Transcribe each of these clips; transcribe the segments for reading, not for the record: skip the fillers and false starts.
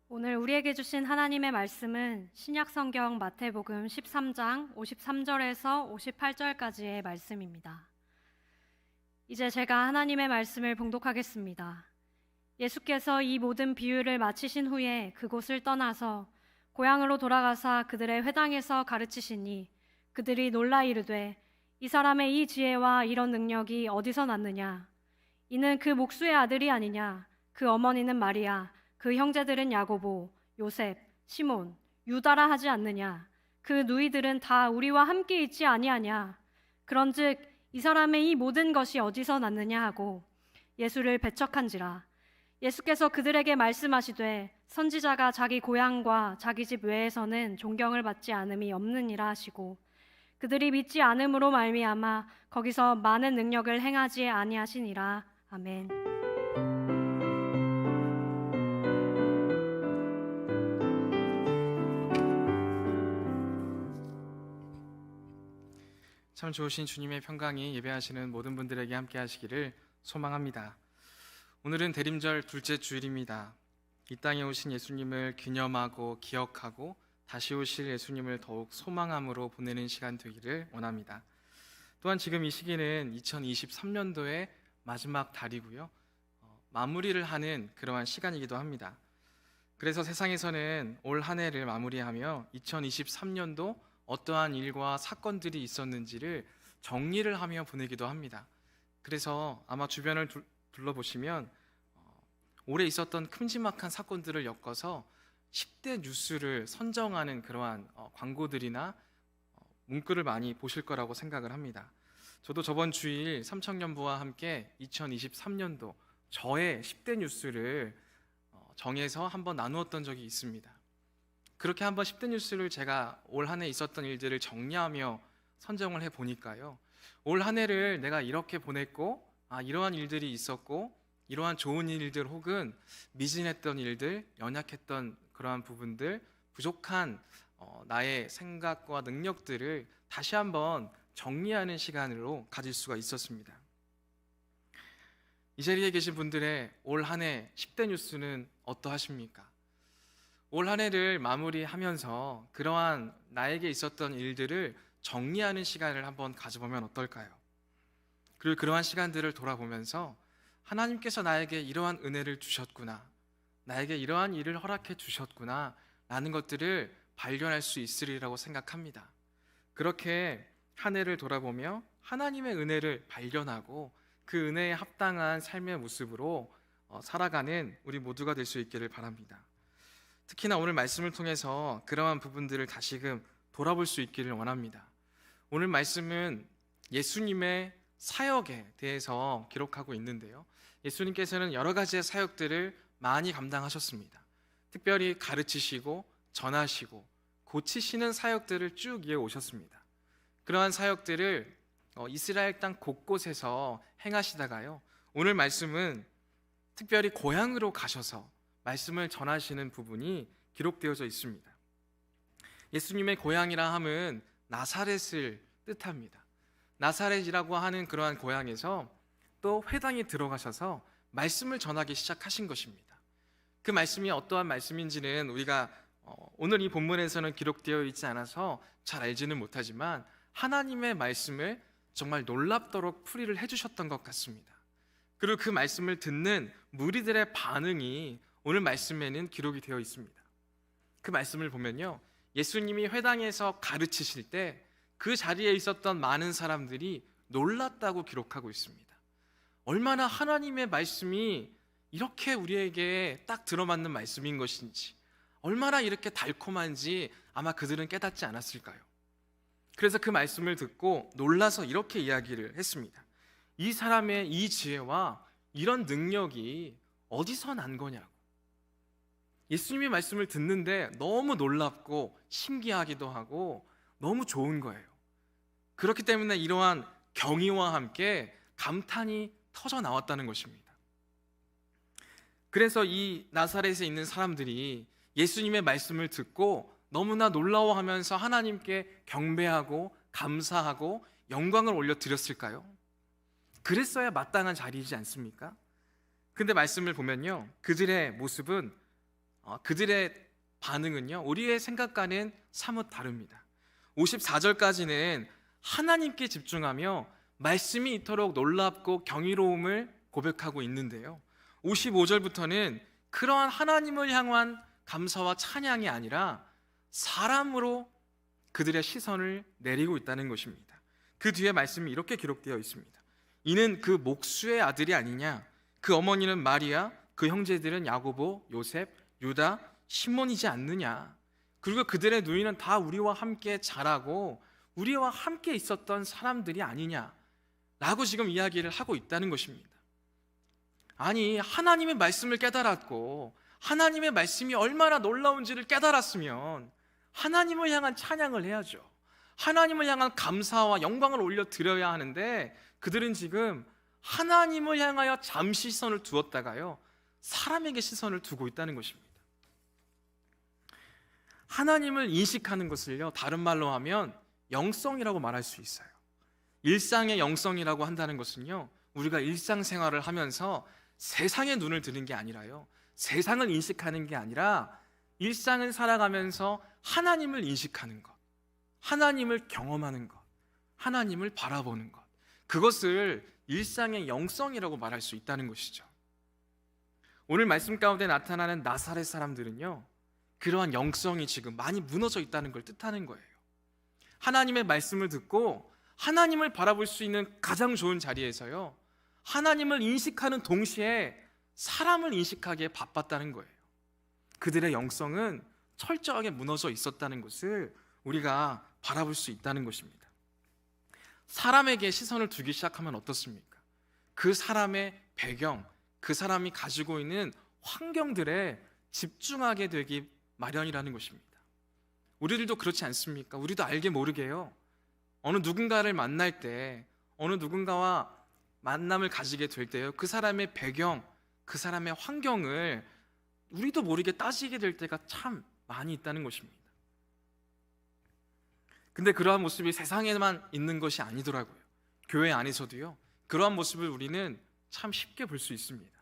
오늘 우리에게 주신 하나님의 말씀은 신약성경 마태복음 13장 53절에서 58절까지의 말씀입니다. 이제 제가 하나님의 말씀을 봉독하겠습니다. 예수께서 이 모든 비유를 마치신 후에 그곳을 떠나서 고향으로 돌아가사 그들의 회당에서 가르치시니 그들이 놀라 이르되 이 사람의 이 지혜와 이런 능력이 어디서 났느냐? 이는 그 목수의 아들이 아니냐? 그 어머니는 마리아, 그 형제들은 야고보, 요셉, 시몬, 유다라 하지 않느냐? 그 누이들은 다 우리와 함께 있지 아니하냐? 그런즉 이 사람의 이 모든 것이 어디서 났느냐 하고 예수를 배척한지라. 예수께서 그들에게 말씀하시되 선지자가 자기 고향과 자기 집 외에서는 존경을 받지 않음이 없느니라 하시고 그들이 믿지 않음으로 말미암아 거기서 많은 능력을 행하지 아니하시니라. 아멘. 참 좋으신 주님의 평강이 예배하시는 모든 분들에게 함께 하시기를 소망합니다. 오늘은 대림절 둘째 주일입니다. 이 땅에 오신 예수님을 기념하고 기억하고 다시 오실 예수님을 더욱 소망함으로 보내는 시간 되기를 원합니다. 또한 지금 이 시기는 2023년도의 마지막 달이고요. 마무리를 하는 그러한 시간이기도 합니다. 그래서 세상에서는 올 한 해를 마무리하며 2023년도 어떠한 일과 사건들이 있었는지를 정리를 하며 보내기도 합니다. 그래서 아마 주변을 둘러보시면 올해 있었던 큼지막한 사건들을 엮어서 10대 뉴스를 선정하는 그러한 광고들이나 문구를 많이 보실 거라고 생각을 합니다. 저도 저번 주일 삼청년부와 함께 2023년도 저의 10대 뉴스를 정해서 한번 나누었던 적이 있습니다. 그렇게 한번 10대 뉴스를 제가 올 한 해 있었던 일들을 정리하며 선정을 해보니까요, 올 한 해를 내가 이렇게 보냈고 이러한 일들이 있었고 이러한 좋은 일들 혹은 미진했던 일들, 연약했던 그러한 부분들, 부족한 나의 생각과 능력들을 다시 한번 정리하는 시간으로 가질 수가 있었습니다. 이 자리에 계신 분들의 올 한 해 10대 뉴스는 어떠하십니까? 올 한 해를 마무리하면서 그러한 나에게 있었던 일들을 정리하는 시간을 한번 가져보면 어떨까요? 그리고 그러한 시간들을 돌아보면서 하나님께서 나에게 이러한 은혜를 주셨구나, 나에게 이러한 일을 허락해 주셨구나 라는 것들을 발견할 수 있으리라고 생각합니다. 그렇게 한 해를 돌아보며 하나님의 은혜를 발견하고 그 은혜에 합당한 삶의 모습으로 살아가는 우리 모두가 될 수 있기를 바랍니다. 특히나 오늘 말씀을 통해서 그러한 부분들을 다시금 돌아볼 수 있기를 원합니다. 오늘 말씀은 예수님의 사역에 대해서 기록하고 있는데요, 예수님께서는 여러 가지의 사역들을 많이 감당하셨습니다. 특별히 가르치시고 전하시고 고치시는 사역들을 쭉 이어오셨습니다. 그러한 사역들을 이스라엘 땅 곳곳에서 행하시다가요, 오늘 말씀은 특별히 고향으로 가셔서 말씀을 전하시는 부분이 기록되어져 있습니다. 예수님의 고향이라 함은 나사렛을 뜻합니다. 나사렛이라고 하는 그러한 고향에서 또 회당에 들어가셔서 말씀을 전하기 시작하신 것입니다. 그 말씀이 어떠한 말씀인지는 우리가 오늘 이 본문에서는 기록되어 있지 않아서 잘 알지는 못하지만 하나님의 말씀을 정말 놀랍도록 풀이를 해주셨던 것 같습니다. 그리고 그 말씀을 듣는 무리들의 반응이 오늘 말씀에는 기록이 되어 있습니다. 그 말씀을 보면요, 예수님이 회당에서 가르치실 때 그 자리에 있었던 많은 사람들이 놀랐다고 기록하고 있습니다. 얼마나 하나님의 말씀이 이렇게 우리에게 딱 들어맞는 말씀인 것인지, 얼마나 이렇게 달콤한지 아마 그들은 깨닫지 않았을까요? 그래서 그 말씀을 듣고 놀라서 이렇게 이야기를 했습니다. 이 사람의 이 지혜와 이런 능력이 어디서 난 거냐고. 예수님의 말씀을 듣는데 너무 놀랍고 신기하기도 하고 너무 좋은 거예요. 그렇기 때문에 이러한 경의와 함께 감탄이 터져 나왔다는 것입니다. 그래서 이 나사렛에 있는 사람들이 예수님의 말씀을 듣고 너무나 놀라워하면서 하나님께 경배하고 감사하고 영광을 올려드렸을까요? 그랬어야 마땅한 자리이지 않습니까? 근데 말씀을 보면요, 그들의 모습은 그들의 반응은요, 우리의 생각과는 사뭇 다릅니다. 54절까지는 하나님께 집중하며 말씀이 이토록 놀랍고 경이로움을 고백하고 있는데요, 55절부터는 그러한 하나님을 향한 감사와 찬양이 아니라 사람으로 그들의 시선을 내리고 있다는 것입니다. 그 뒤에 말씀이 이렇게 기록되어 있습니다. 이는 그 목수의 아들이 아니냐? 그 어머니는 마리아, 그 형제들은 야고보, 요셉, 유다, 시몬이지 않느냐? 그리고 그들의 누이는 다 우리와 함께 자라고 우리와 함께 있었던 사람들이 아니냐? 라고 지금 이야기를 하고 있다는 것입니다. 아니, 하나님의 말씀을 깨달았고 하나님의 말씀이 얼마나 놀라운지를 깨달았으면 하나님을 향한 찬양을 해야죠. 하나님을 향한 감사와 영광을 올려드려야 하는데 그들은 지금 하나님을 향하여 잠시 시선을 두었다가요, 사람에게 시선을 두고 있다는 것입니다. 하나님을 인식하는 것을요, 다른 말로 하면 영성이라고 말할 수 있어요. 일상의 영성이라고 한다는 것은요, 우리가 일상생활을 하면서 세상의 눈을 드는 게 아니라요, 세상을 인식하는 게 아니라 일상을 살아가면서 하나님을 인식하는 것, 하나님을 경험하는 것, 하나님을 바라보는 것, 그것을 일상의 영성이라고 말할 수 있다는 것이죠. 오늘 말씀 가운데 나타나는 나사렛 사람들은요, 그러한 영성이 지금 많이 무너져 있다는 걸 뜻하는 거예요. 하나님의 말씀을 듣고 하나님을 바라볼 수 있는 가장 좋은 자리에서요, 하나님을 인식하는 동시에 사람을 인식하기에 바빴다는 거예요. 그들의 영성은 철저하게 무너져 있었다는 것을 우리가 바라볼 수 있다는 것입니다. 사람에게 시선을 두기 시작하면 어떻습니까? 그 사람의 배경, 그 사람이 가지고 있는 환경들에 집중하게 되기 마련이라는 것입니다. 우리들도 그렇지 않습니까? 우리도 알게 모르게요, 어느 누군가를 만날 때, 어느 누군가와 만남을 가지게 될 때요, 그 사람의 배경, 그 사람의 환경을 우리도 모르게 따지게 될 때가 참 많이 있다는 것입니다. 근데 그러한 모습이 세상에만 있는 것이 아니더라고요. 교회 안에서도요, 그러한 모습을 우리는 참 쉽게 볼 수 있습니다.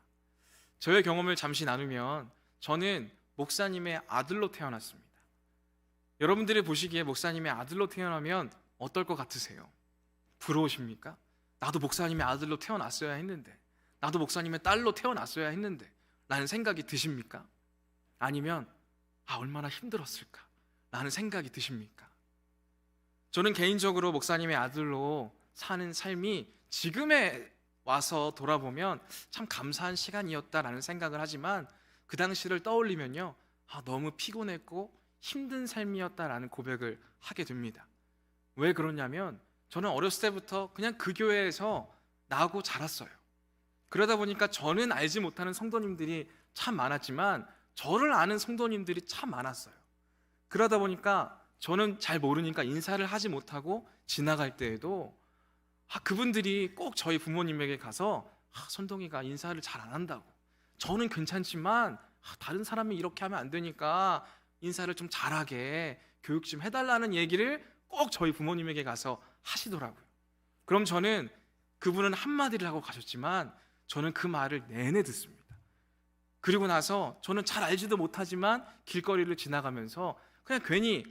저의 경험을 잠시 나누면, 저는 목사님의 아들로 태어났습니다. 여러분들이 보시기에 목사님의 아들로 태어나면 어떨 것 같으세요? 부러우십니까? 나도 목사님의 아들로 태어났어야 했는데, 나도 목사님의 딸로 태어났어야 했는데 라는 생각이 드십니까? 아니면 얼마나 힘들었을까 라는 생각이 드십니까? 저는 개인적으로 목사님의 아들로 사는 삶이 지금에 와서 돌아보면 참 감사한 시간이었다라는 생각을 하지만, 그 당시를 떠올리면요, 너무 피곤했고 힘든 삶이었다라는 고백을 하게 됩니다. 왜 그러냐면, 저는 어렸을 때부터 그냥 그 교회에서 나고 자랐어요. 그러다 보니까 저는 알지 못하는 성도님들이 참 많았지만 저를 아는 성도님들이 참 많았어요. 그러다 보니까 저는 잘 모르니까 인사를 하지 못하고 지나갈 때에도 그분들이 꼭 저희 부모님에게 가서 선동이가 인사를 잘 안 한다고, 저는 괜찮지만 다른 사람이 이렇게 하면 안 되니까 인사를 좀 잘하게 교육 좀 해달라는 얘기를 꼭 저희 부모님에게 가서 하시더라고요. 그럼 저는, 그분은 한마디를 하고 가셨지만 저는 그 말을 내내 듣습니다. 그리고 나서 저는 잘 알지도 못하지만 길거리를 지나가면서 그냥 괜히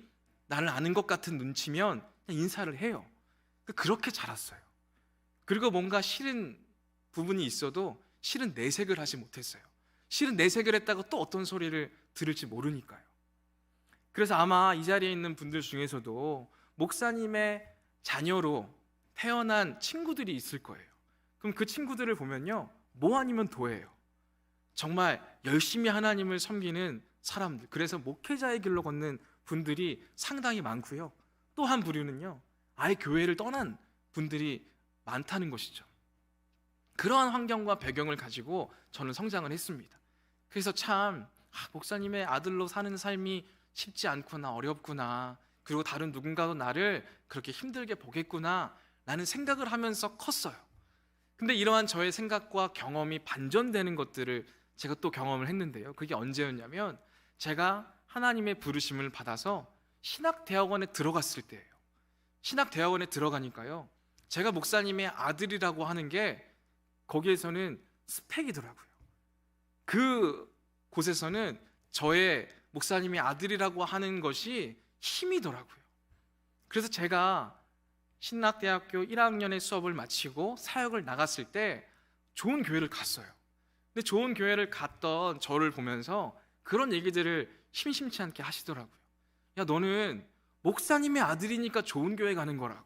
나를 아는 것 같은 눈치면 그냥 인사를 해요. 그렇게 자랐어요. 그리고 뭔가 싫은 부분이 있어도 실은 내색을 하지 못했어요. 실은 내색을 했다가 또 어떤 소리를 들을지 모르니까요. 그래서 아마 이 자리에 있는 분들 중에서도 목사님의 자녀로 태어난 친구들이 있을 거예요. 그럼 그 친구들을 보면요, 뭐 아니면 도예요. 정말 열심히 하나님을 섬기는 사람들, 그래서 목회자의 길로 걷는 분들이 상당히 많고요. 또 한 부류는요, 아예 교회를 떠난 분들이 많다는 것이죠. 그러한 환경과 배경을 가지고 저는 성장을 했습니다. 그래서 참 목사님의 아들로 사는 삶이 쉽지 않구나, 어렵구나, 그리고 다른 누군가도 나를 그렇게 힘들게 보겠구나 라는 생각을 하면서 컸어요. 근데 이러한 저의 생각과 경험이 반전되는 것들을 제가 또 경험을 했는데요, 그게 언제였냐면, 제가 하나님의 부르심을 받아서 신학대학원에 들어갔을 때예요. 신학대학원에 들어가니까요, 제가 목사님의 아들이라고 하는 게 거기에서는 스펙이더라고요. 그 곳에서는 저의 목사님의 아들이라고 하는 것이 힘이더라고요. 그래서 제가 신학대학교 1학년의 수업을 마치고 사역을 나갔을 때 좋은 교회를 갔어요. 근데 좋은 교회를 갔던 저를 보면서 그런 얘기들을 심심치 않게 하시더라고요. 야, 너는 목사님의 아들이니까 좋은 교회 가는 거라고.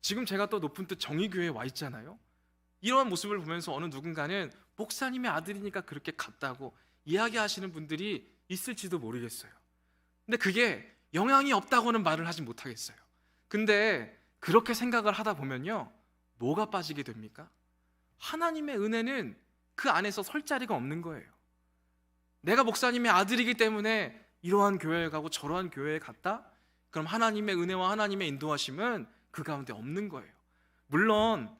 지금 제가 또 높은 뜻 정의교회에 와 있잖아요. 이런 모습을 보면서 어느 누군가는 목사님의 아들이니까 그렇게 갔다고 이야기하시는 분들이 있을지도 모르겠어요. 근데 그게 영향이 없다고는 말을 하지 못하겠어요. 근데 그렇게 생각을 하다 보면요, 뭐가 빠지게 됩니까? 하나님의 은혜는 그 안에서 설 자리가 없는 거예요. 내가 목사님의 아들이기 때문에 이러한 교회에 가고 저러한 교회에 갔다? 그럼 하나님의 은혜와 하나님의 인도하심은 그 가운데 없는 거예요. 물론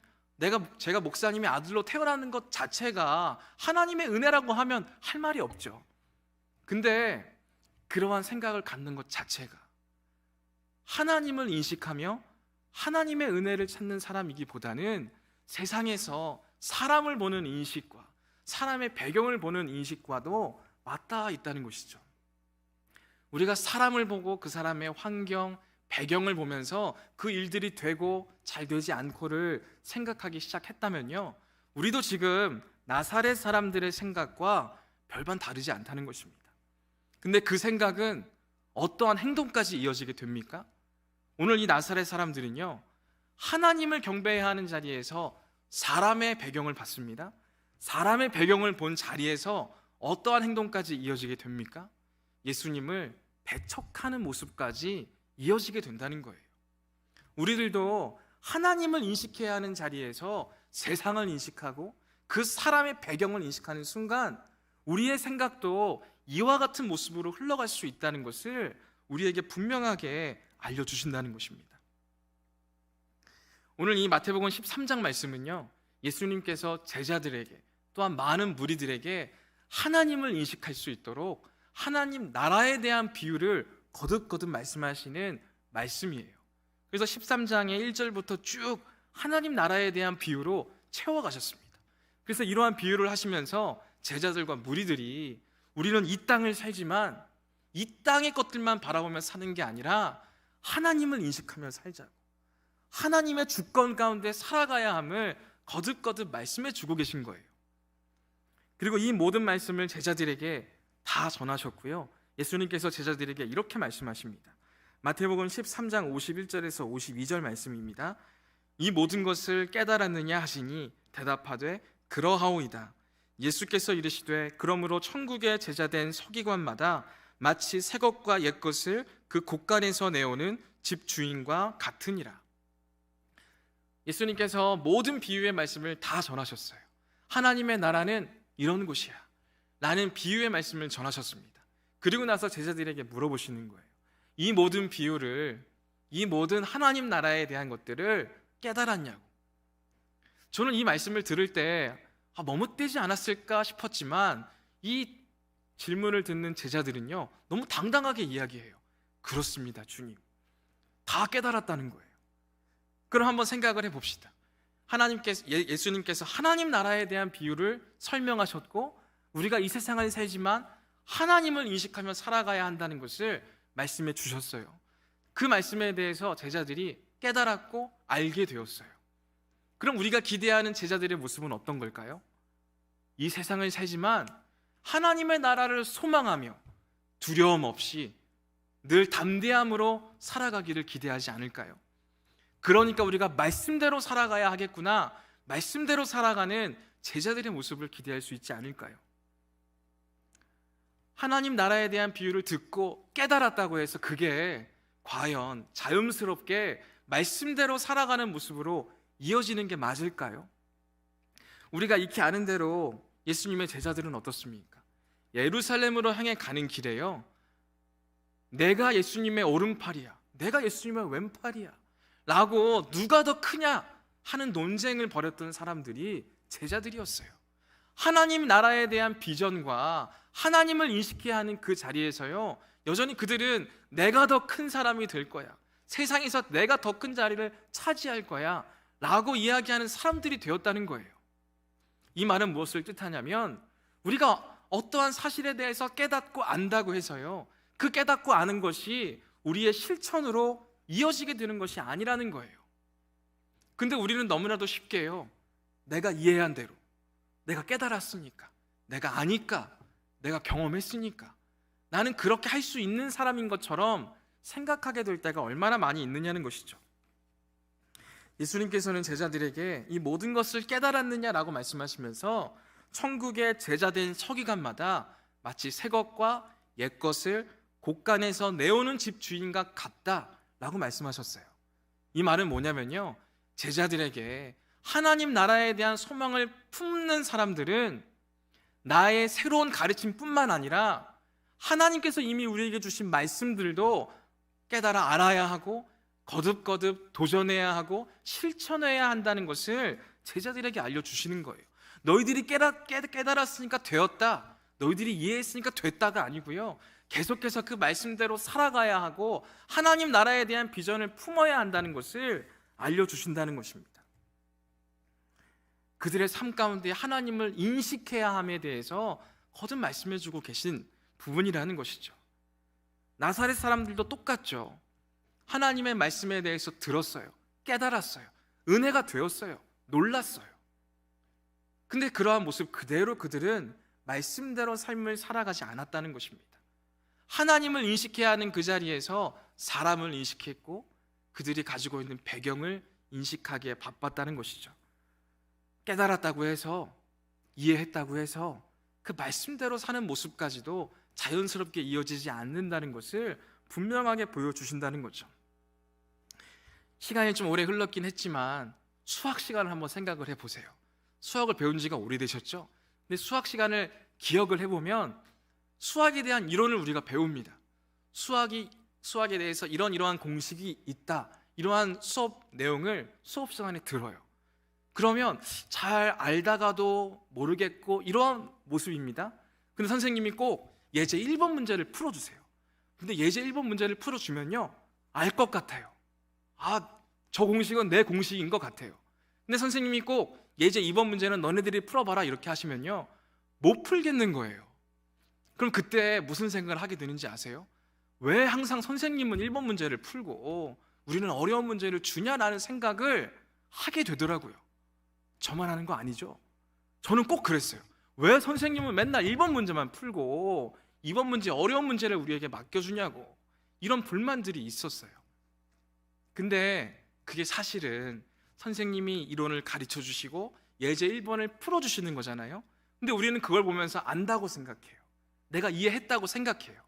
제가 목사님의 아들로 태어나는 것 자체가 하나님의 은혜라고 하면 할 말이 없죠. 근데 그러한 생각을 갖는 것 자체가 하나님을 인식하며 하나님의 은혜를 찾는 사람이기보다는 세상에서 사람을 보는 인식과 사람의 배경을 보는 인식과도 맞닿아 있다는 것이죠. 우리가 사람을 보고 그 사람의 환경, 배경을 보면서 그 일들이 되고 잘 되지 않고를 생각하기 시작했다면요, 우리도 지금 나사렛 사람들의 생각과 별반 다르지 않다는 것입니다. 근데 그 생각은 어떠한 행동까지 이어지게 됩니까? 오늘 이 나사렛 사람들은요, 하나님을 경배해야 하는 자리에서 사람의 배경을 봤습니다. 사람의 배경을 본 자리에서 어떠한 행동까지 이어지게 됩니까? 예수님을 배척하는 모습까지 이어지게 된다는 거예요. 우리들도 하나님을 인식해야 하는 자리에서 세상을 인식하고 그 사람의 배경을 인식하는 순간 우리의 생각도 이와 같은 모습으로 흘러갈 수 있다는 것을 우리에게 분명하게 알려주신다는 것입니다. 오늘 이 마태복음 13장 말씀은요, 예수님께서 제자들에게 또한 많은 무리들에게 하나님을 인식할 수 있도록 하나님 나라에 대한 비유를 거듭거듭 말씀하시는 말씀이에요. 그래서 13장의 1절부터 쭉 하나님 나라에 대한 비유로 채워가셨습니다. 그래서 이러한 비유를 하시면서 제자들과 무리들이 우리는 이 땅을 살지만 이 땅의 것들만 바라보며 사는 게 아니라 하나님을 인식하며 살자고, 하나님의 주권 가운데 살아가야 함을 거듭거듭 말씀해 주고 계신 거예요. 그리고 이 모든 말씀을 제자들에게 다 전하셨고요, 예수님께서 제자들에게 이렇게 말씀하십니다. 마태복음 13장 51절에서 52절 말씀입니다. 이 모든 것을 깨달았느냐 하시니 대답하되 그러하오이다. 예수께서 이르시되 그러므로 천국의 제자된 서기관마다 마치 새 것과 옛 것을 그 곳간에서 내오는 집 주인과 같으니라. 예수님께서 모든 비유의 말씀을 다 전하셨어요. 하나님의 나라는 이런 곳이야 라는 비유의 말씀을 전하셨습니다. 그리고 나서 제자들에게 물어보시는 거예요. 이 모든 비유를, 이 모든 하나님 나라에 대한 것들을 깨달았냐고. 저는 이 말씀을 들을 때 머뭇대지 않았을까 싶었지만 이 질문을 듣는 제자들은요, 너무 당당하게 이야기해요. 그렇습니다, 주님. 다 깨달았다는 거예요. 그럼 한번 생각을 해봅시다. 예수님께서 하나님 나라에 대한 비유를 설명하셨고 우리가 이 세상을 살지만 하나님을 인식하며 살아가야 한다는 것을 말씀해 주셨어요. 그 말씀에 대해서 제자들이 깨달았고 알게 되었어요. 그럼 우리가 기대하는 제자들의 모습은 어떤 걸까요? 이 세상을 살지만 하나님의 나라를 소망하며 두려움 없이 늘 담대함으로 살아가기를 기대하지 않을까요? 그러니까 우리가 말씀대로 살아가야 하겠구나, 말씀대로 살아가는 제자들의 모습을 기대할 수 있지 않을까요? 하나님 나라에 대한 비유를 듣고 깨달았다고 해서 그게 과연 자연스럽게 말씀대로 살아가는 모습으로 이어지는 게 맞을까요? 우리가 익히 아는 대로 예수님의 제자들은 어떻습니까? 예루살렘으로 향해 가는 길에요, 내가 예수님의 오른팔이야, 내가 예수님의 왼팔이야 라고 누가 더 크냐 하는 논쟁을 벌였던 사람들이 제자들이었어요. 하나님 나라에 대한 비전과 하나님을 인식해야 하는 그 자리에서요, 여전히 그들은 내가 더 큰 사람이 될 거야, 세상에서 내가 더 큰 자리를 차지할 거야 라고 이야기하는 사람들이 되었다는 거예요. 이 말은 무엇을 뜻하냐면 우리가 어떠한 사실에 대해서 깨닫고 안다고 해서요, 그 깨닫고 아는 것이 우리의 실천으로 이어지게 되는 것이 아니라는 거예요. 근데 우리는 너무나도 쉽게요, 내가 이해한 대로, 내가 깨달았으니까, 내가 아니까, 내가 경험했으니까 나는 그렇게 할 수 있는 사람인 것처럼 생각하게 될 때가 얼마나 많이 있느냐는 것이죠. 예수님께서는 제자들에게 이 모든 것을 깨달았느냐라고 말씀하시면서 천국의 제자된 서기관마다 마치 새 것과 옛 것을 곳간에서 내오는 집 주인과 같다라고 말씀하셨어요. 이 말은 뭐냐면요, 제자들에게 하나님 나라에 대한 소망을 품는 사람들은 나의 새로운 가르침뿐만 아니라 하나님께서 이미 우리에게 주신 말씀들도 깨달아 알아야 하고 거듭거듭 도전해야 하고 실천해야 한다는 것을 제자들에게 알려주시는 거예요. 너희들이 깨달았으니까 되었다, 너희들이 이해했으니까 됐다가 아니고요, 계속해서 그 말씀대로 살아가야 하고 하나님 나라에 대한 비전을 품어야 한다는 것을 알려주신다는 것입니다. 그들의 삶 가운데 하나님을 인식해야 함에 대해서 거듭 말씀해주고 계신 부분이라는 것이죠. 나사렛 사람들도 똑같죠. 하나님의 말씀에 대해서 들었어요, 깨달았어요, 은혜가 되었어요, 놀랐어요. 근데 그러한 모습 그대로 그들은 말씀대로 삶을 살아가지 않았다는 것입니다. 하나님을 인식해야 하는 그 자리에서 사람을 인식했고 그들이 가지고 있는 배경을 인식하기에 바빴다는 것이죠. 깨달았다고 해서, 이해했다고 해서 그 말씀대로 사는 모습까지도 자연스럽게 이어지지 않는다는 것을 분명하게 보여주신다는 거죠. 시간이 좀 오래 흘렀긴 했지만 수학 시간을 한번 생각을 해보세요. 수학을 배운 지가 오래되셨죠? 근데 수학 시간을 기억을 해보면 수학에 대한 이론을 우리가 배웁니다. 수학에 대해서 이러한 공식이 있다, 이러한 수업 내용을 수업 시간에 들어요. 그러면 잘 알다가도 모르겠고 이러한 모습입니다. 근데 선생님이 꼭 예제 1번 문제를 풀어주세요. 근데 예제 1번 문제를 풀어주면요, 알 것 같아요. 아, 저 공식은 내 공식인 것 같아요. 근데 선생님이 꼭 예제 2번 문제는 너네들이 풀어봐라 이렇게 하시면요, 못 풀겠는 거예요. 그럼 그때 무슨 생각을 하게 되는지 아세요? 왜 항상 선생님은 1번 문제를 풀고 우리는 어려운 문제를 주냐라는 생각을 하게 되더라고요. 저만 하는 거 아니죠? 저는 꼭 그랬어요. 왜 선생님은 맨날 1번 문제만 풀고 2번 문제, 어려운 문제를 우리에게 맡겨주냐고, 이런 불만들이 있었어요. 근데 그게 사실은 선생님이 이론을 가르쳐 주시고 예제 1번을 풀어주시는 거잖아요. 근데 우리는 그걸 보면서 안다고 생각해요. 내가 이해했다고 생각해요.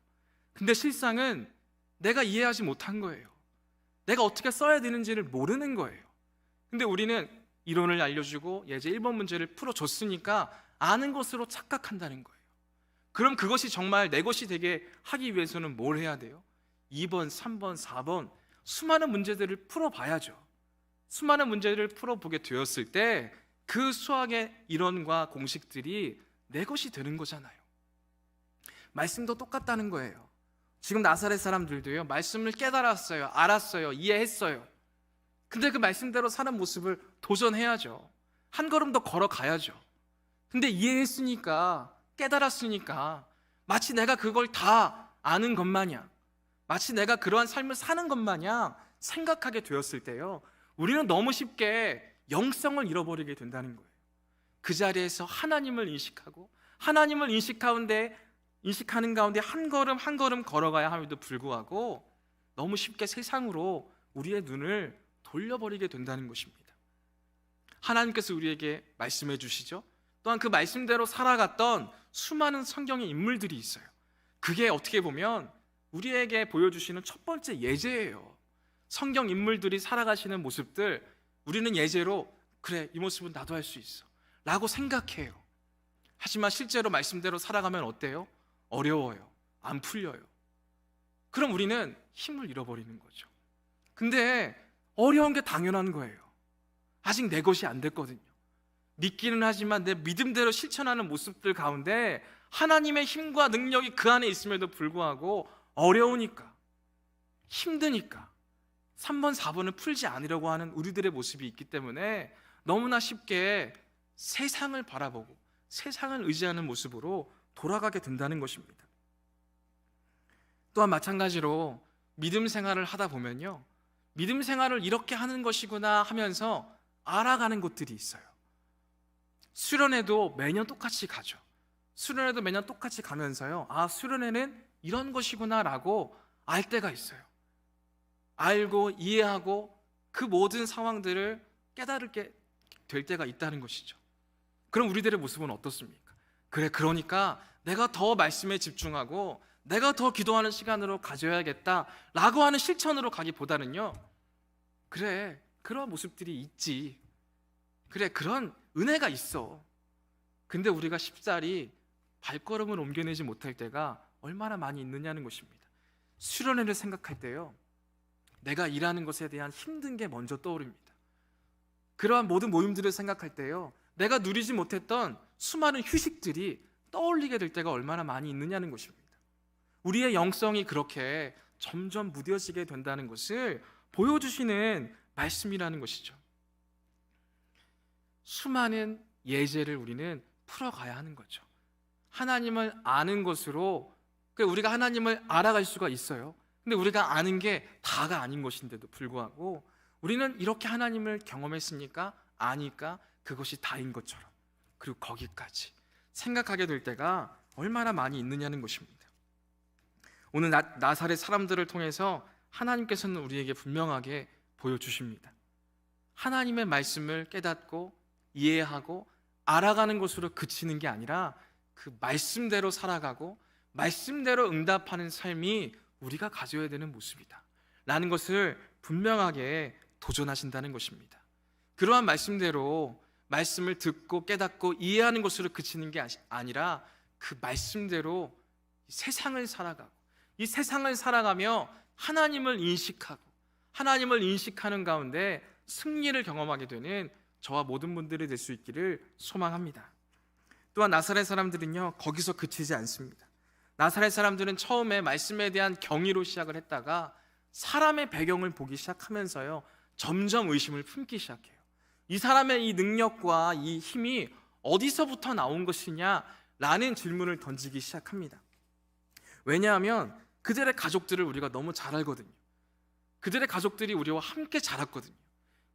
근데 실상은 내가 이해하지 못한 거예요. 내가 어떻게 써야 되는지를 모르는 거예요. 근데 우리는 이론을 알려주고 예제 1번 문제를 풀어줬으니까 아는 것으로 착각한다는 거예요. 그럼 그것이 정말 내 것이 되게 하기 위해서는 뭘 해야 돼요? 2번, 3번, 4번 수많은 문제들을 풀어봐야죠. 수많은 문제를 풀어보게 되었을 때 그 수학의 이론과 공식들이 내 것이 되는 거잖아요. 말씀도 똑같다는 거예요. 지금 나사렛 사람들도요, 말씀을 깨달았어요, 알았어요, 이해했어요. 근데 그 말씀대로 사는 모습을 도전해야죠. 한 걸음 더 걸어가야죠. 근데 이해했으니까, 깨달았으니까 마치 내가 그걸 다 아는 것 마냥, 마치 내가 그러한 삶을 사는 것 마냥 생각하게 되었을 때요, 우리는 너무 쉽게 영성을 잃어버리게 된다는 거예요. 그 자리에서 하나님을 인식하고 하나님을 인식하는 가운데 한 걸음 한 걸음 걸어가야 함에도 불구하고 너무 쉽게 세상으로 우리의 눈을 돌려버리게 된다는 것입니다. 하나님께서 우리에게 말씀해 주시죠. 또한 그 말씀대로 살아갔던 수많은 성경의 인물들이 있어요. 그게 어떻게 보면 우리에게 보여주시는 첫 번째 예제예요. 성경 인물들이 살아가시는 모습들, 우리는 예제로 그래, 이 모습은 나도 할 수 있어 라고 생각해요. 하지만 실제로 말씀대로 살아가면 어때요? 어려워요. 안 풀려요. 그럼 우리는 힘을 잃어버리는 거죠. 근데 어려운 게 당연한 거예요. 아직 내 것이 안 됐거든요. 믿기는 하지만 내 믿음대로 실천하는 모습들 가운데 하나님의 힘과 능력이 그 안에 있음에도 불구하고 어려우니까, 힘드니까 3번, 4번을 풀지 않으려고 하는 우리들의 모습이 있기 때문에 너무나 쉽게 세상을 바라보고 세상을 의지하는 모습으로 돌아가게 된다는 것입니다. 또한 마찬가지로 믿음 생활을 하다 보면요, 믿음 생활을 이렇게 하는 것이구나 하면서 알아가는 것들이 있어요. 수련회도 매년 똑같이 가죠. 수련회도 매년 똑같이 가면서요, 아, 수련회는 이런 것이구나 라고 알 때가 있어요. 알고 이해하고 그 모든 상황들을 깨달게 될 때가 있다는 것이죠. 그럼 우리들의 모습은 어떻습니까? 그래, 그러니까 내가 더 말씀에 집중하고 내가 더 기도하는 시간으로 가져야겠다 라고 하는 실천으로 가기보다는요, 그래, 그런 모습들이 있지, 그래, 그런 은혜가 있어. 근데 우리가 쉽사리 발걸음을 옮겨내지 못할 때가 얼마나 많이 있느냐는 것입니다. 수련회를 생각할 때요, 내가 일하는 것에 대한 힘든 게 먼저 떠오릅니다. 그러한 모든 모임들을 생각할 때요, 내가 누리지 못했던 수많은 휴식들이 떠올리게 될 때가 얼마나 많이 있느냐는 것입니다. 우리의 영성이 그렇게 점점 무뎌지게 된다는 것을 보여주시는 말씀이라는 것이죠. 수많은 예제를 우리는 풀어가야 하는 거죠. 하나님을 아는 것으로 우리가 하나님을 알아갈 수가 있어요. 근데 우리가 아는 게 다가 아닌 것인데도 불구하고 우리는 이렇게 하나님을 경험했으니까 아니까 그것이 다인 것처럼, 그리고 거기까지 생각하게 될 때가 얼마나 많이 있느냐는 것입니다. 오늘 나사렛 사람들을 통해서 하나님께서는 우리에게 분명하게 보여주십니다. 하나님의 말씀을 깨닫고 이해하고 알아가는 것으로 그치는 게 아니라 그 말씀대로 살아가고 말씀대로 응답하는 삶이 우리가 가져야 되는 모습이다 라는 것을 분명하게 도전하신다는 것입니다. 그러한 말씀대로 말씀을 듣고 깨닫고 이해하는 것으로 그치는 게 아니라 그 말씀대로 세상을 살아가고 이 세상을 살아가며 하나님을 인식하고 하나님을 인식하는 가운데 승리를 경험하게 되는 저와 모든 분들이 될 수 있기를 소망합니다. 또한 나사렛 사람들은요, 거기서 그치지 않습니다. 나사렛 사람들은 처음에 말씀에 대한 경의로 시작을 했다가 사람의 배경을 보기 시작하면서요, 점점 의심을 품기 시작해요. 이 사람의 이 능력과 이 힘이 어디서부터 나온 것이냐라는 질문을 던지기 시작합니다. 왜냐하면 그들의 가족들을 우리가 너무 잘 알거든요. 그들의 가족들이 우리와 함께 자랐거든요.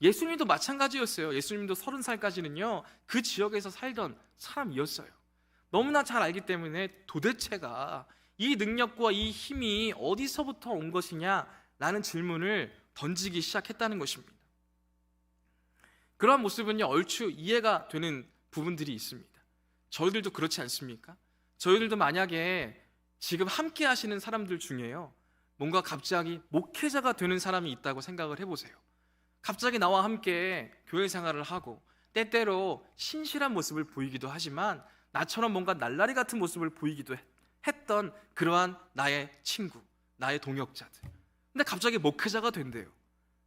예수님도 마찬가지였어요. 예수님도 30살까지는요 그 지역에서 살던 사람이었어요. 너무나 잘 알기 때문에 도대체가 이 능력과 이 힘이 어디서부터 온 것이냐라는 질문을 던지기 시작했다는 것입니다. 그러한 모습은요, 얼추 이해가 되는 부분들이 있습니다. 저희들도 그렇지 않습니까? 저희들도 만약에 지금 함께 하시는 사람들 중에요, 뭔가 갑자기 목회자가 되는 사람이 있다고 생각을 해보세요. 갑자기 나와 함께 교회 생활을 하고 때때로 신실한 모습을 보이기도 하지만 나처럼 뭔가 날라리 같은 모습을 보이기도 했던 그러한 나의 친구, 나의 동역자들. 근데 갑자기 목회자가 된대요.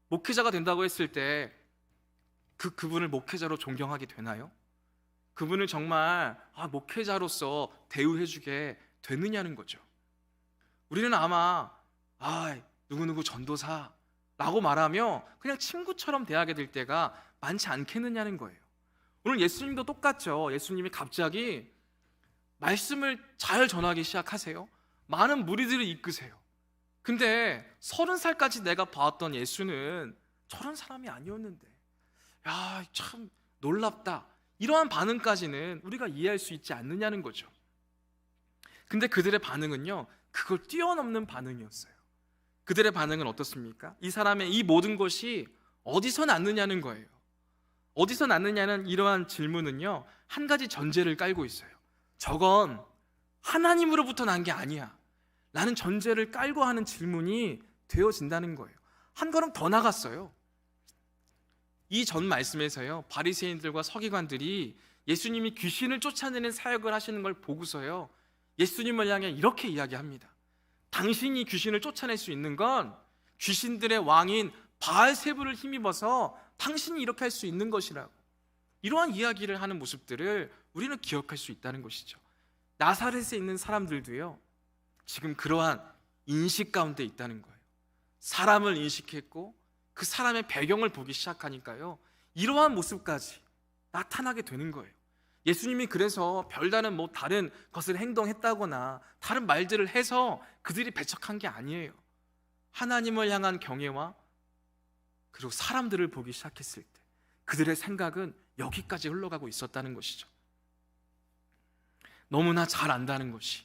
목회자가 된다고 했을 때 그분을 목회자로 존경하게 되나요? 그분을 정말 목회자로서 대우해주게 되느냐는 거죠. 우리는 아마 누구누구 전도사라고 말하며 그냥 친구처럼 대하게 될 때가 많지 않겠느냐는 거예요. 오늘 예수님도 똑같죠. 예수님이 갑자기 말씀을 잘 전하기 시작하세요. 많은 무리들을 이끄세요. 근데 30살까지 내가 봐왔던 예수는 저런 사람이 아니었는데, 야, 참 놀랍다, 이러한 반응까지는 우리가 이해할 수 있지 않느냐는 거죠. 근데 그들의 반응은요, 그걸 뛰어넘는 반응이었어요. 그들의 반응은 어떻습니까? 이 사람의 이 모든 것이 어디서 났느냐는 거예요. 어디서 났느냐는 이러한 질문은요, 한 가지 전제를 깔고 있어요. 저건 하나님으로부터 난 게 아니야 라는 전제를 깔고 하는 질문이 되어진다는 거예요. 한 걸음 더 나갔어요. 이 전 말씀에서요, 바리새인들과 서기관들이 예수님이 귀신을 쫓아내는 사역을 하시는 걸 보고서요, 예수님을 향해 이렇게 이야기합니다. 당신이 귀신을 쫓아낼 수 있는 건 귀신들의 왕인 바알세불을 힘입어서 당신이 이렇게 할 수 있는 것이라고, 이러한 이야기를 하는 모습들을 우리는 기억할 수 있다는 것이죠. 나사렛에 있는 사람들도요, 지금 그러한 인식 가운데 있다는 거예요. 사람을 인식했고 그 사람의 배경을 보기 시작하니까요, 이러한 모습까지 나타나게 되는 거예요. 예수님이 그래서 별다른 뭐 다른 것을 행동했다거나 다른 말들을 해서 그들이 배척한 게 아니에요. 하나님을 향한 경외와 그리고 사람들을 보기 시작했을 때 그들의 생각은 여기까지 흘러가고 있었다는 것이죠. 너무나 잘 안다는 것이,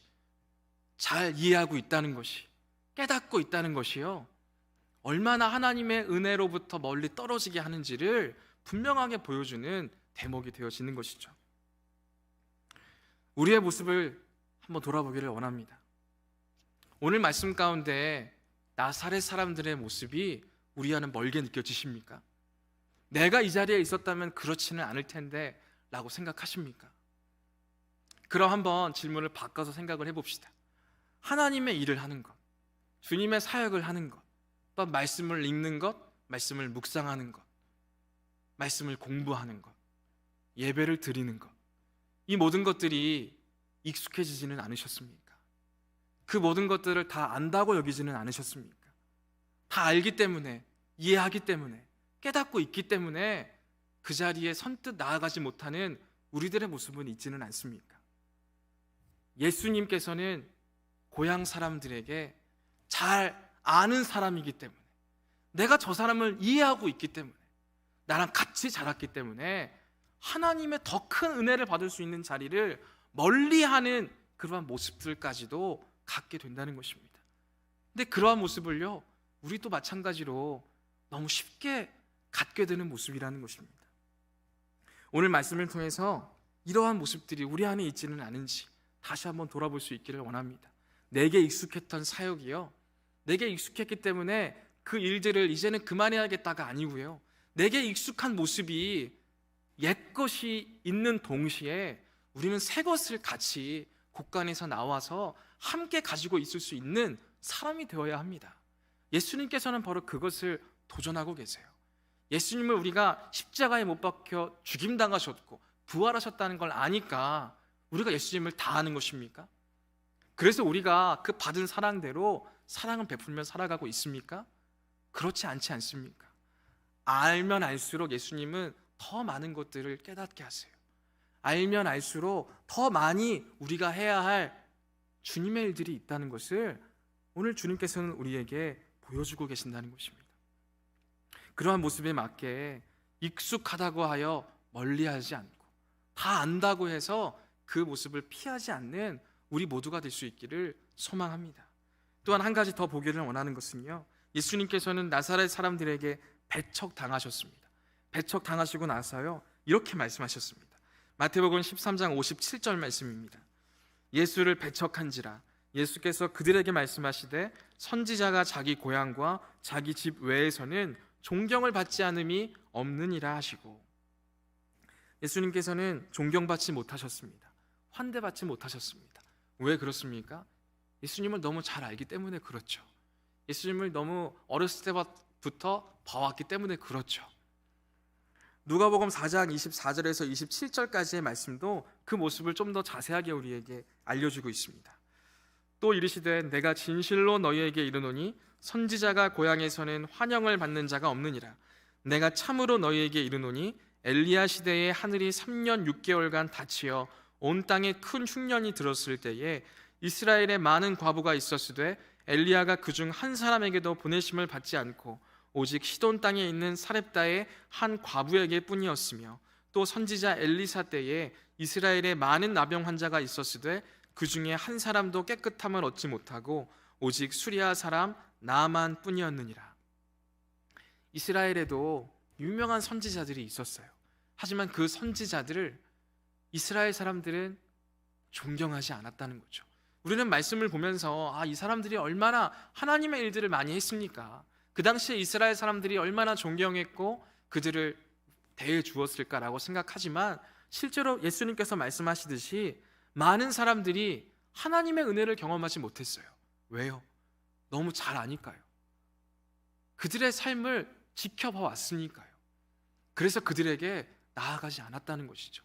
잘 이해하고 있다는 것이, 깨닫고 있다는 것이요, 얼마나 하나님의 은혜로부터 멀리 떨어지게 하는지를 분명하게 보여주는 대목이 되어지는 것이죠. 우리의 모습을 한번 돌아보기를 원합니다. 오늘 말씀 가운데 나사렛 사람들의 모습이 우리와는 멀게 느껴지십니까? 내가 이 자리에 있었다면 그렇지는 않을 텐데 라고 생각하십니까? 그럼 한번 질문을 바꿔서 생각을 해봅시다. 하나님의 일을 하는 것, 주님의 사역을 하는 것, 또 말씀을 읽는 것, 말씀을 묵상하는 것, 말씀을 공부하는 것, 예배를 드리는 것, 이 모든 것들이 익숙해지지는 않으셨습니까? 그 모든 것들을 다 안다고 여기지는 않으셨습니까? 다 알기 때문에, 이해하기 때문에, 깨닫고 있기 때문에 그 자리에 선뜻 나아가지 못하는 우리들의 모습은 있지는 않습니까? 예수님께서는 고향 사람들에게 잘 아는 사람이기 때문에, 내가 저 사람을 이해하고 있기 때문에, 나랑 같이 자랐기 때문에 하나님의 더 큰 은혜를 받을 수 있는 자리를 멀리하는 그러한 모습들까지도 갖게 된다는 것입니다. 근데 그러한 모습을요, 우리도 마찬가지로 너무 쉽게 갖게 되는 모습이라는 것입니다. 오늘 말씀을 통해서 이러한 모습들이 우리 안에 있지는 않은지 다시 한번 돌아볼 수 있기를 원합니다. 내게 익숙했던 사역이요, 내게 익숙했기 때문에 그 일들을 이제는 그만해야겠다가 아니고요, 내게 익숙한 모습이 옛것이 있는 동시에 우리는 새 것을 같이 곳간에서 나와서 함께 가지고 있을 수 있는 사람이 되어야 합니다. 예수님께서는 바로 그것을 도전하고 계세요. 예수님을 우리가 십자가에 못 박혀 죽임당하셨고 부활하셨다는 걸 아니까 우리가 예수님을 다 아는 것입니까? 그래서 우리가 그 받은 사랑대로 사랑을 베풀며 살아가고 있습니까? 그렇지 않지 않습니까? 알면 알수록 예수님은 더 많은 것들을 깨닫게 하세요. 알면 알수록 더 많이 우리가 해야 할 주님의 일들이 있다는 것을 오늘 주님께서는 우리에게 보여주고 계신다는 것입니다. 그러한 모습에 맞게 익숙하다고 하여 멀리하지 않고 다 안다고 해서 그 모습을 피하지 않는 우리 모두가 될 수 있기를 소망합니다. 또한 한 가지 더 보기를 원하는 것은요, 예수님께서는 나사렛 사람들에게 배척당하셨습니다. 배척당하시고 나서요, 이렇게 말씀하셨습니다. 마태복음 13장 57절 말씀입니다. 예수를 배척한지라 예수께서 그들에게 말씀하시되 선지자가 자기 고향과 자기 집 외에서는 존경을 받지 않음이 없느니라 하시고, 예수님께서는 존경받지 못하셨습니다. 환대받지 못하셨습니다. 왜 그렇습니까? 예수님을 너무 잘 알기 때문에 그렇죠. 예수님을 너무 어렸을 때부터 봐왔기 때문에 그렇죠. 누가복음 4장 24절에서 27절까지의 말씀도 그 모습을 좀 더 자세하게 우리에게 알려주고 있습니다. 또 이르시되 내가 진실로 너희에게 이르노니 선지자가 고향에서는 환영을 받는 자가 없느니라. 내가 참으로 너희에게 이르노니 엘리야 시대에 하늘이 3년 6개월간 닫히어 온 땅에 큰 흉년이 들었을 때에 이스라엘에 많은 과부가 있었으되 엘리야가 그중 한 사람에게도 보내심을 받지 않고 오직 시돈 땅에 있는 사렙다의 한 과부에게 뿐이었으며, 또 선지자 엘리사 때에 이스라엘에 많은 나병 환자가 있었으되 그 중에 한 사람도 깨끗함을 얻지 못하고 오직 수리아 사람 나만 뿐이었느니라. 이스라엘에도 유명한 선지자들이 있었어요. 하지만 그 선지자들을 이스라엘 사람들은 존경하지 않았다는 거죠. 우리는 말씀을 보면서 이 사람들이 얼마나 하나님의 일들을 많이 했습니까? 그 당시에 이스라엘 사람들이 얼마나 존경했고 그들을 대해 주었을까라고 생각하지만, 실제로 예수님께서 말씀하시듯이 많은 사람들이 하나님의 은혜를 경험하지 못했어요. 왜요? 너무 잘 아니까요. 그들의 삶을 지켜봐 왔으니까요. 그래서 그들에게 나아가지 않았다는 것이죠.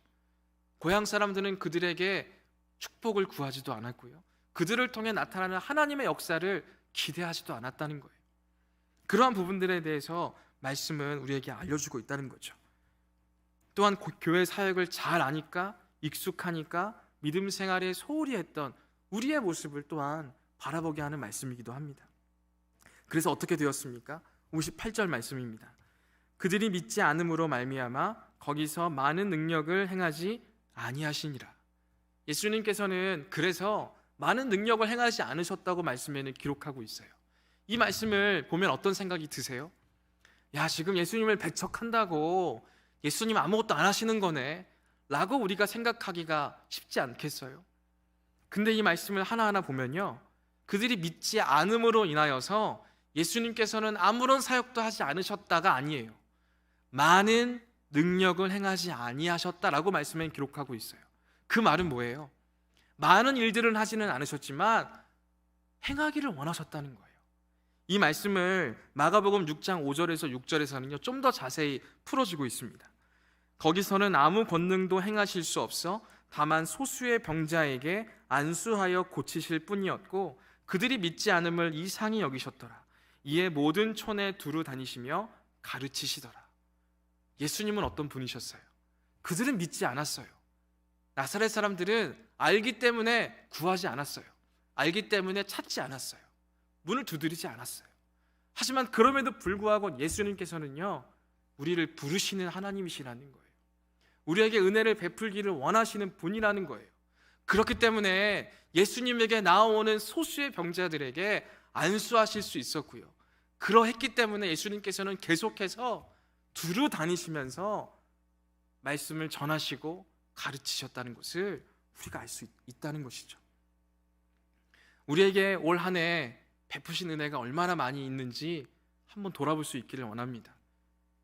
고향 사람들은 그들에게 축복을 구하지도 않았고요, 그들을 통해 나타나는 하나님의 역사를 기대하지도 않았다는 거예요. 그러한 부분들에 대해서 말씀은 우리에게 알려주고 있다는 거죠. 또한 교회 사역을 잘 아니까 익숙하니까 믿음 생활에 소홀히 했던 우리의 모습을 또한 바라보게 하는 말씀이기도 합니다. 그래서 어떻게 되었습니까? 58절 말씀입니다. 그들이 믿지 않음으로 말미암아 거기서 많은 능력을 행하지 아니하시니라. 예수님께서는 그래서 많은 능력을 행하지 않으셨다고 말씀에는 기록하고 있어요. 이 말씀을 보면 어떤 생각이 드세요? 야, 지금 예수님을 배척한다고 예수님 아무것도 안 하시는 거네 라고 우리가 생각하기가 쉽지 않겠어요? 근데 이 말씀을 하나하나 보면요, 그들이 믿지 않음으로 인하여서 예수님께서는 아무런 사역도 하지 않으셨다가 아니에요. 많은 능력을 행하지 아니하셨다라고 말씀에 기록하고 있어요. 그 말은 뭐예요? 많은 일들은 하지는 않으셨지만 행하기를 원하셨다는 거예요. 이 말씀을 마가복음 6장 5절에서 6절에서는요 좀 더 자세히 풀어주고 있습니다. 거기서는 아무 권능도 행하실 수 없어 다만 소수의 병자에게 안수하여 고치실 뿐이었고 그들이 믿지 않음을 이상히 여기셨더라. 이에 모든 촌에 두루 다니시며 가르치시더라. 예수님은 어떤 분이셨어요? 그들은 믿지 않았어요. 나사렛 사람들은 알기 때문에 구하지 않았어요. 알기 때문에 찾지 않았어요. 문을 두드리지 않았어요. 하지만 그럼에도 불구하고 예수님께서는요 우리를 부르시는 하나님이시라는 거예요. 우리에게 은혜를 베풀기를 원하시는 분이라는 거예요. 그렇기 때문에 예수님에게 나오는 소수의 병자들에게 안수하실 수 있었고요, 그러했기 때문에 예수님께서는 계속해서 두루 다니시면서 말씀을 전하시고 가르치셨다는 것을 우리가 알 수 있다는 것이죠. 우리에게 올 한 해 베푸신 은혜가 얼마나 많이 있는지 한번 돌아볼 수 있기를 원합니다.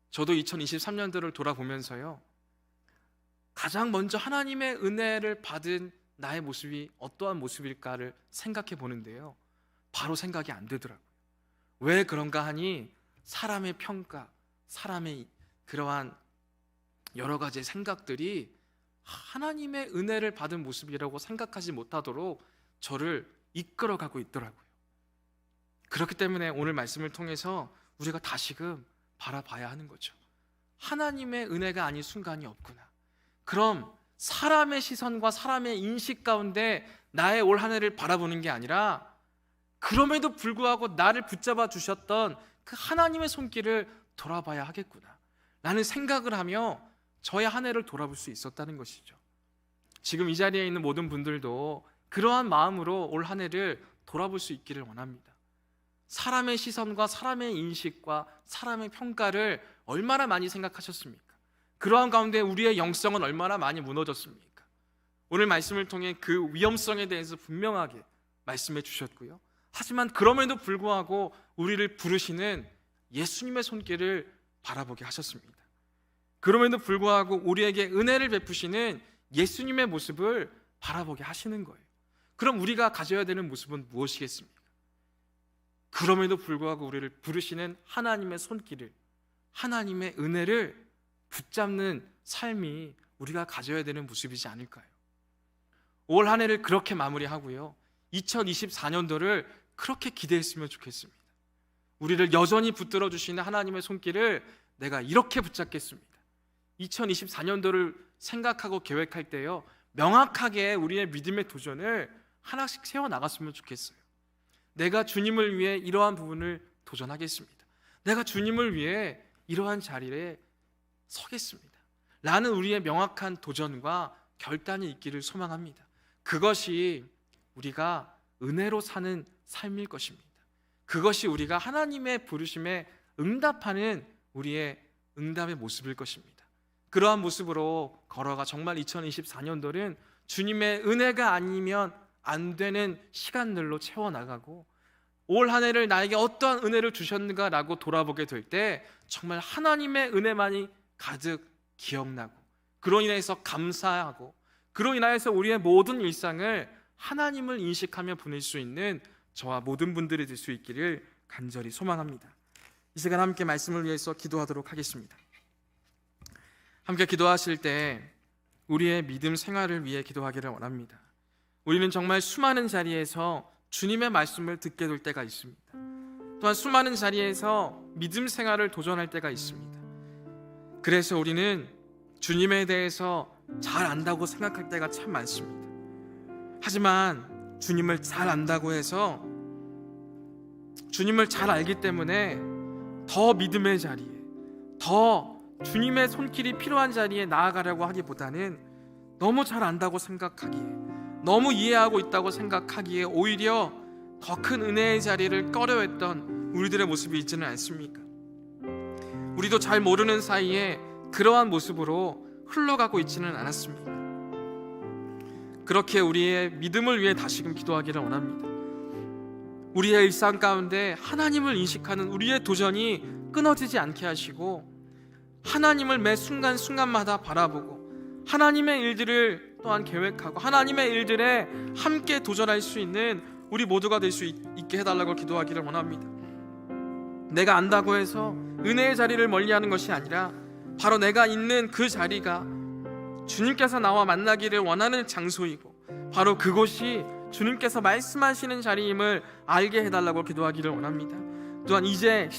저도 2023년도를 돌아보면서요 가장 먼저 하나님의 은혜를 받은 나의 모습이 어떠한 모습일까를 생각해 보는데요, 바로 생각이 안 되더라고요. 왜 그런가 하니 사람의 평가, 사람의 그러한 여러 가지 생각들이 하나님의 은혜를 받은 모습이라고 생각하지 못하도록 저를 이끌어가고 있더라고요. 그렇기 때문에 오늘 말씀을 통해서 우리가 다시금 바라봐야 하는 거죠. 하나님의 은혜가 아닌 순간이 없구나. 그럼 사람의 시선과 사람의 인식 가운데 나의 올 한 해를 바라보는 게 아니라 그럼에도 불구하고 나를 붙잡아 주셨던 그 하나님의 손길을 돌아봐야 하겠구나 라는 생각을 하며 저의 한 해를 돌아볼 수 있었다는 것이죠. 지금 이 자리에 있는 모든 분들도 그러한 마음으로 올 한 해를 돌아볼 수 있기를 원합니다. 사람의 시선과 사람의 인식과 사람의 평가를 얼마나 많이 생각하셨습니까? 그러한 가운데 우리의 영성은 얼마나 많이 무너졌습니까? 오늘 말씀을 통해 그 위험성에 대해서 분명하게 말씀해 주셨고요, 하지만 그럼에도 불구하고 우리를 부르시는 예수님의 손길을 바라보게 하셨습니다. 그럼에도 불구하고 우리에게 은혜를 베푸시는 예수님의 모습을 바라보게 하시는 거예요. 그럼 우리가 가져야 되는 모습은 무엇이겠습니까? 그럼에도 불구하고 우리를 부르시는 하나님의 손길을, 하나님의 은혜를 붙잡는 삶이 우리가 가져야 되는 모습이지 않을까요? 올 한 해를 그렇게 마무리하고요, 2024년도를 그렇게 기대했으면 좋겠습니다. 우리를 여전히 붙들어 주시는 하나님의 손길을 내가 이렇게 붙잡겠습니다. 2024년도를 생각하고 계획할 때요 명확하게 우리의 믿음의 도전을 하나씩 세워나갔으면 좋겠어요. 내가 주님을 위해 이러한 부분을 도전하겠습니다. 내가 주님을 위해 이러한 자리에 서겠습니다 라는 우리의 명확한 도전과 결단이 있기를 소망합니다. 그것이 우리가 은혜로 사는 삶일 것입니다. 그것이 우리가 하나님의 부르심에 응답하는 우리의 응답의 모습일 것입니다. 그러한 모습으로 걸어가 정말 2024년도는 주님의 은혜가 아니면 안 되는 시간들로 채워나가고 올 한 해를 나에게 어떠한 은혜를 주셨는가라고 돌아보게 될 때 정말 하나님의 은혜만이 가득 기억나고 그로 인해서 감사하고 그로 인하여서 우리의 모든 일상을 하나님을 인식하며 보낼 수 있는 저와 모든 분들이 될 수 있기를 간절히 소망합니다. 이 시간 함께 말씀을 위해서 기도하도록 하겠습니다. 함께 기도하실 때 우리의 믿음 생활을 위해 기도하기를 원합니다. 우리는 정말 수많은 자리에서 주님의 말씀을 듣게 될 때가 있습니다. 또한 수많은 자리에서 믿음 생활을 도전할 때가 있습니다. 그래서 우리는 주님에 대해서 잘 안다고 생각할 때가 참 많습니다. 하지만 주님을 잘 안다고 해서, 주님을 잘 알기 때문에 더 믿음의 자리에, 더 주님의 손길이 필요한 자리에 나아가려고 하기보다는 너무 잘 안다고 생각하기에, 너무 이해하고 있다고 생각하기에 오히려 더 큰 은혜의 자리를 꺼려했던 우리들의 모습이 있지는 않습니까? 우리도 잘 모르는 사이에 그러한 모습으로 흘러가고 있지는 않았습니까? 그렇게 우리의 믿음을 위해 다시금 기도하기를 원합니다. 우리의 일상 가운데 하나님을 인식하는 우리의 도전이 끊어지지 않게 하시고, 하나님을 매 순간순간마다 바라보고 하나님의 일들을 또한 계획하고 하나님의 일들에 함께 도전할 수 있는 우리 모두가 될 수 있게 해달라고 기도하기를 원합니다. 내가 안다고 해서 은혜의 자리를 멀리하는 것이 아니라 바로 내가 있는 그 자리가 주님께서 나와 만나기를 원하는 장소이고, 바로 그곳이 주님께서 말씀하시는 자리임을 알게 해달라고 기도하기를 원합니다. 또한 이제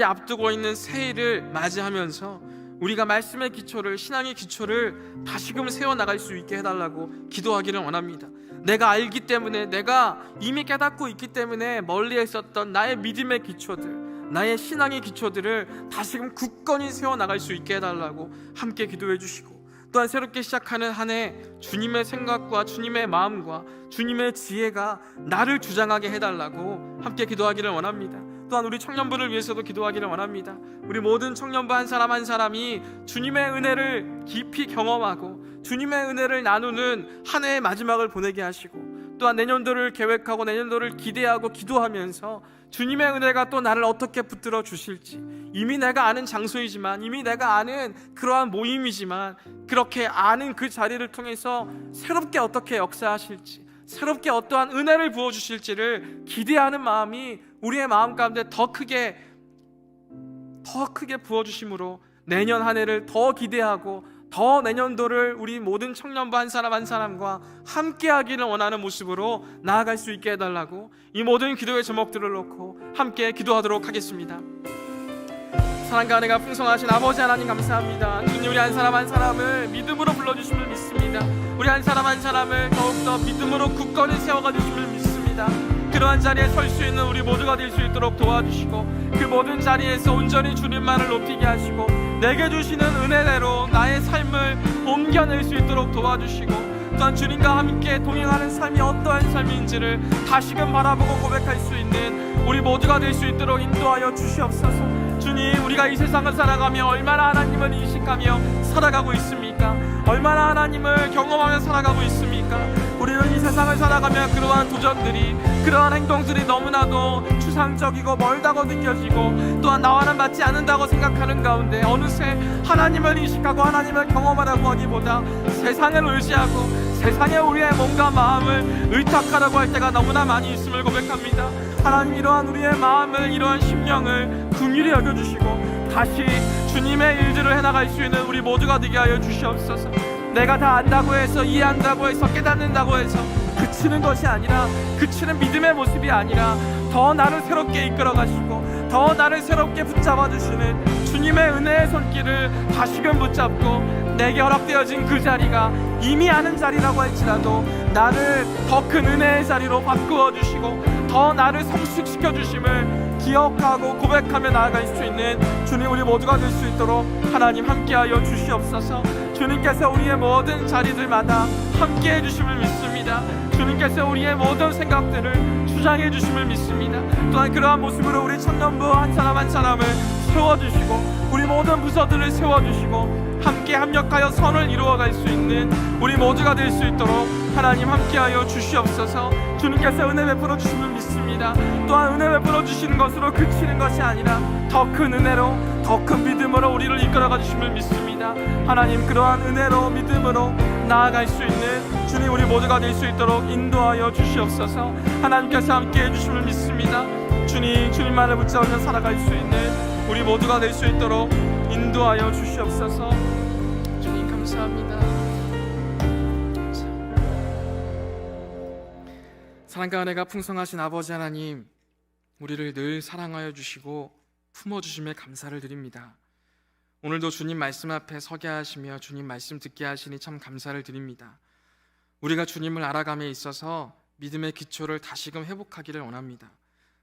앞두고 있는 새해를 맞이하면서 우리가 말씀의 기초를, 신앙의 기초를 다시금 세워나갈 수 있게 해달라고 기도하기를 원합니다. 내가 알기 때문에, 내가 이미 깨닫고 있기 때문에 멀리 했었던 나의 믿음의 기초들, 나의 신앙의 기초들을 다시금 굳건히 세워나갈 수 있게 해달라고 함께 기도해 주시고, 또한 새롭게 시작하는 한 해 주님의 생각과 주님의 마음과 주님의 지혜가 나를 주장하게 해달라고 함께 기도하기를 원합니다. 또한 우리 청년부를 위해서도 기도하기를 원합니다. 우리 모든 청년부 한 사람 한 사람이 주님의 은혜를 깊이 경험하고 주님의 은혜를 나누는 한 해의 마지막을 보내게 하시고, 또한 내년도를 계획하고 내년도를 기대하고 기도하면서 주님의 은혜가 또 나를 어떻게 붙들어 주실지, 이미 내가 아는 장소이지만, 이미 내가 아는 그러한 모임이지만, 그렇게 아는 그 자리를 통해서 새롭게 어떻게 역사하실지, 새롭게 어떠한 은혜를 부어주실지를 기대하는 마음이 우리의 마음 가운데 더 크게 부어주심으로 내년 한 해를 더 기대하고 더 내년도를 우리 모든 청년부 한 사람 한 사람과 함께 하기를 원하는 모습으로 나아갈 수 있게 해달라고 이 모든 기도의 제목들을 놓고 함께 기도하도록 하겠습니다. 사랑과 은혜가 풍성하신 아버지 하나님 감사합니다. 주님, 우리 한 사람 한 사람을 믿음으로 불러주심을 믿습니다. 우리 한 사람 한 사람을 더욱더 믿음으로 굳건히 세워가 주심을 믿습니다. 그러한 자리에 설 수 있는 우리 모두가 될 수 있도록 도와주시고, 그 모든 자리에서 온전히 주님만을 높이게 하시고 내게 주시는 은혜대로 나의 삶을 옮겨낼 수 있도록 도와주시고, 또한 주님과 함께 동행하는 삶이 어떠한 삶인지를 다시금 바라보고 고백할 수 있는 우리 모두가 될 수 있도록 인도하여 주시옵소서. 주님, 우리가 이 세상을 살아가며 얼마나 하나님을 인식하며 살아가고 있습니까? 얼마나 하나님을 경험하며 살아가고 있습니까? 우리는 이 세상을 살아가며 그러한 도전들이, 그러한 행동들이 너무나도 추상적이고 멀다고 느껴지고, 또한 나와는 맞지 않는다고 생각하는 가운데 어느새 하나님을 인식하고 하나님을 경험하라고 하기보다 세상을 의지하고 세상에 우리의 몸과 마음을 의탁하라고 할 때가 너무나 많이 있음을 고백합니다. 하나님, 이러한 우리의 마음을, 이러한 심령을 긍휼히 여겨주시고 다시 주님의 일들을 해나갈 수 있는 우리 모두가 되게 하여 주시옵소서. 내가 다 안다고 해서, 이해한다고 해서, 깨닫는다고 해서 그치는 것이 아니라, 그치는 믿음의 모습이 아니라 더 나를 새롭게 이끌어 가시고 더 나를 새롭게 붙잡아 주시는 주님의 은혜의 손길을 다시금 붙잡고, 내게 허락되어진 그 자리가 이미 아는 자리라고 할지라도 나를 더 큰 은혜의 자리로 바꾸어 주시고 더 나를 성숙시켜 주심을 기억하고 고백하며 나아갈 수 있는 주님, 우리 모두가 될 수 있도록 하나님 함께하여 주시옵소서. 주님께서 우리의 모든 자리들마다 함께해 주심을 믿습니다. 주님께서 우리의 모든 생각들을 주장해 주심을 믿습니다. 또한 그러한 모습으로 우리 청년부 한 사람 한 사람을 세워주시고 우리 모든 부서들을 세워주시고 함께 합력하여 선을 이루어갈 수 있는 우리 모두가 될 수 있도록 하나님 함께하여 주시옵소서. 주님께서 은혜 베풀어 주심을 믿습니다. 또한 은혜 베풀어 주시는 것으로 그치는 것이 아니라 더 큰 은혜로, 더 큰 믿음으로 우리를 이끌어가 주심을 믿습니다. 하나님, 그러한 은혜로, 믿음으로 나아갈 수 있는 주님, 우리 모두가 될 수 있도록 인도하여 주시옵소서. 하나님께서 함께해 주심을 믿습니다. 주님, 주님만을 붙잡으며 살아갈 수 있는 우리 모두가 될 수 있도록 인도하여 주시옵소서. 주님, 감사합니다. 사랑과 은혜가 풍성하신 아버지 하나님, 우리를 늘 사랑하여 주시고 품어주심에 감사를 드립니다. 오늘도 주님 말씀 앞에 서게 하시며 주님 말씀 듣게 하시니 참 감사를 드립니다. 우리가 주님을 알아감에 있어서 믿음의 기초를 다시금 회복하기를 원합니다.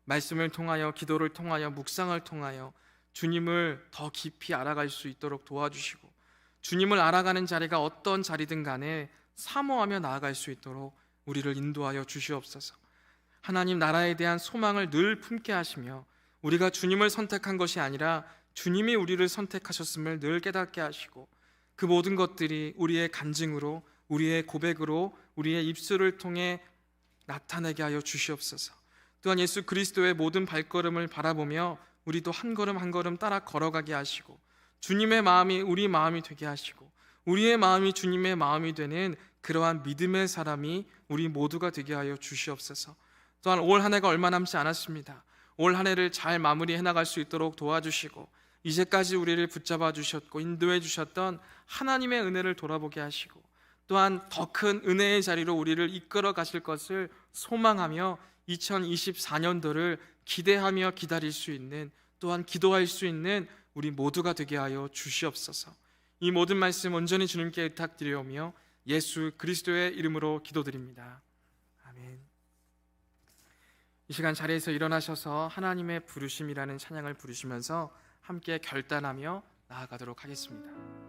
말씀을 통하여, 기도를 통하여, 묵상을 통하여 주님을 더 깊이 알아갈 수 있도록 도와주시고, 주님을 알아가는 자리가 어떤 자리든 간에 사모하며 나아갈 수 있도록 우리를 인도하여 주시옵소서. 하나님 나라에 대한 소망을 늘 품게 하시며, 우리가 주님을 선택한 것이 아니라 주님이 우리를 선택하셨음을 늘 깨닫게 하시고, 그 모든 것들이 우리의 간증으로, 우리의 고백으로, 우리의 입술을 통해 나타내게 하여 주시옵소서. 또한 예수 그리스도의 모든 발걸음을 바라보며 우리도 한 걸음 한 걸음 따라 걸어가게 하시고, 주님의 마음이 우리 마음이 되게 하시고, 우리의 마음이 주님의 마음이 되는 그러한 믿음의 사람이 우리 모두가 되게 하여 주시옵소서. 또한 올 한 해가 얼마 남지 않았습니다. 올 한 해를 잘 마무리해 나갈 수 있도록 도와주시고, 이제까지 우리를 붙잡아 주셨고 인도해 주셨던 하나님의 은혜를 돌아보게 하시고, 또한 더 큰 은혜의 자리로 우리를 이끌어 가실 것을 소망하며 2024년도를 기대하며 기다릴 수 있는, 또한 기도할 수 있는 우리 모두가 되게 하여 주시옵소서. 이 모든 말씀 온전히 주님께 의탁드리오며 예수 그리스도의 이름으로 기도드립니다. 아멘. 이 시간 자리에서 일어나셔서 하나님의 부르심이라는 찬양을 부르시면서 함께 결단하며 나아가도록 하겠습니다.